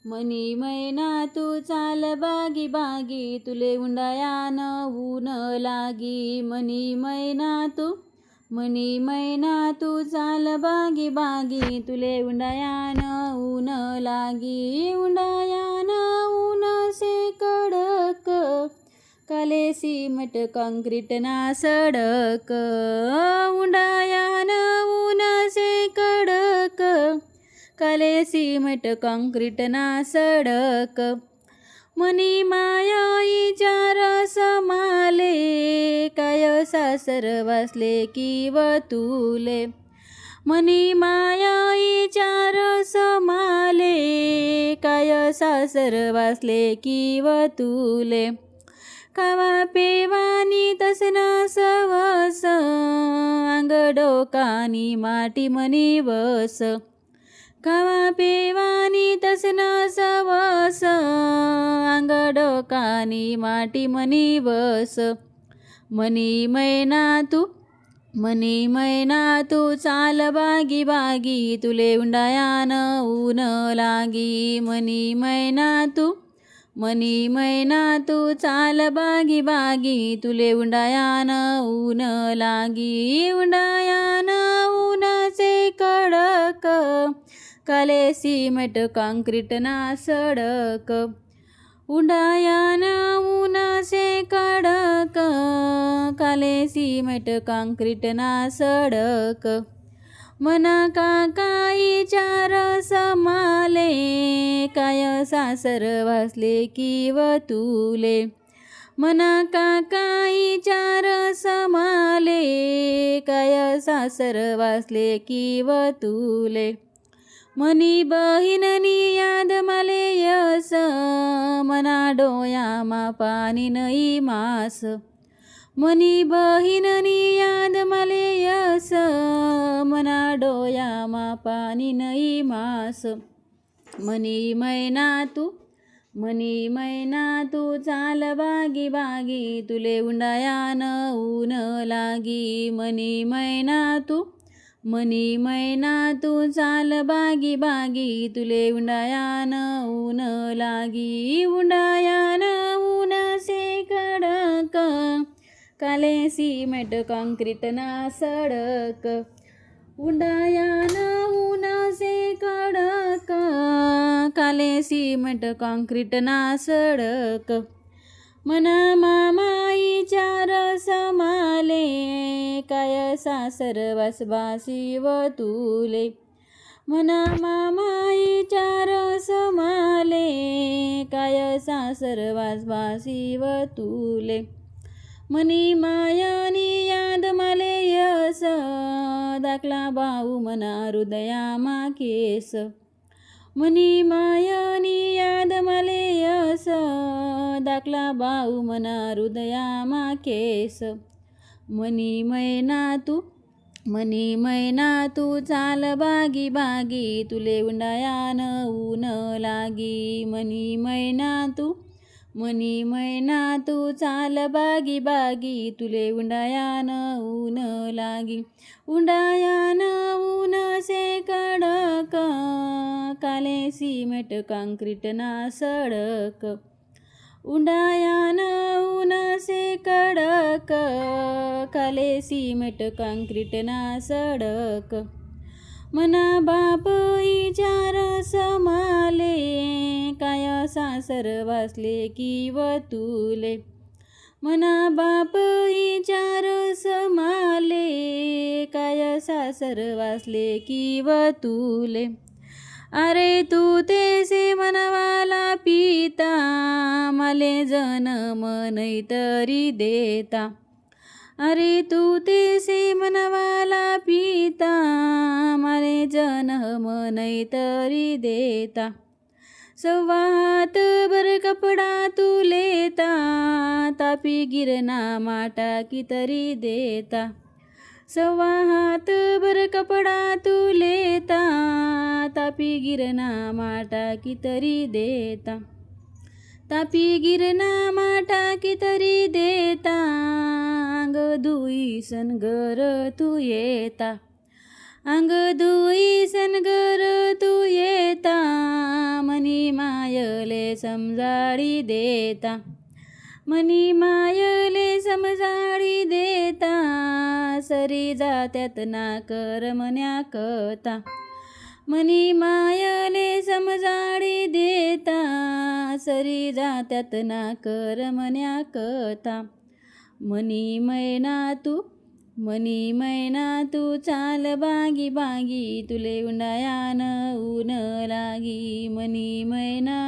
मनी मैना तू चाल बागी बागी तुले उंडायान ऊन लागी मनी मैना तू चाल बागी बागी तुले उंडायान ऊन लागी उंडायान ऊन से कडक काले सिमट काँक्रीट ना सडक उंडायान ऊन से कडक काले सिमट काँक्रीट ना सडक मनी माया विचार समाले काय सासर वासले की वतुले मनी माया विचार समाले काय सासर वासले की वतुले खावा पेवानी तसना सवस अंग डोकानी माटी मनी वस खावा पेवानी तसना सवस अंग डोकानी माटी मनी वस मनी मैना तू चाल बागी बागी तुले उंडायान ऊन लागी मनी मैना तू चाल बागी बागी तुले उंडायान ऊन लागी उंडायान ऊन से कडक काले सिमट काँक्रीट ना सडक उंडायान ऊन से कडक काले सिमट काँक्रीट ना सडक मना काका विचार समाले काय सासर वासले की वतुले मना काका विचार समाले काय सासर वासले की वतुले मनी बहिणनी याद मले यस मना डोयामा पाणी नई मास मनी बहिणनी याद मले यस मना डोयामा पाणी नई मास मनी मैना तू चाल बागी बागी तुले उंडायान ऊन लागी मनी मैना तू चाल बागी बागी तुले उंडायान ऊन लागी उंडायान ऊन से कडक काले सिमट काँक्रीट ना सडक उंडायान ऊन से कडक काले सिमट काँक्रीट ना सडक मना मामा विचार समाले काय सासर वासबासी वतुले मना मामा विचार समाले काय सासर वासबासी वतुले मनी मायानी याद मले यस दाखला भाऊ मना हृदयामा केस मनी मायानी याद मले यस दाखला भाऊ मना हृदयामा केस मनी मैना तू चाल बागी बागी तुले उंडायान ऊन लागी मनी मैना तू चाल बागी बागी तुले उंडायान ऊन लागी उंडायान ऊन से कडक काले सिमट काँक्रीट ना सडक उंडायान ऊन से कडक काले सिमट काँक्रीट ना सडक मना बाप विचार समाले काय सासर वासले की वतुले मना बाप विचार समाले काय सासर वासले की वतुले अरे तू तेसे मनवाला पिता मले जनम नाही तरी देता अरे तू तेसे मनवाला पिता मले जनम नाही तरी देता सव्वा हात भर कपडा तू लेता तापी गिरणा माटा की तरी देता सव्वा हात भर कपडा तू लेता तापी गिरणा माटा की तरी देता तापी गिरणा माटा की तरी देता अंग धुई सनगर तू येता अंग धुई सनगर तू ये समजाडी देता. मनी मायले समजाडी देता, सरी जात्यात ना करमण्या कथा. मनी मायले समजाडी देता, सरी जात्यात ना करमण्या कथा. मनी मैना तू चाल बागी बागी, तुले उंडायान ऊन लागी. मनी मैना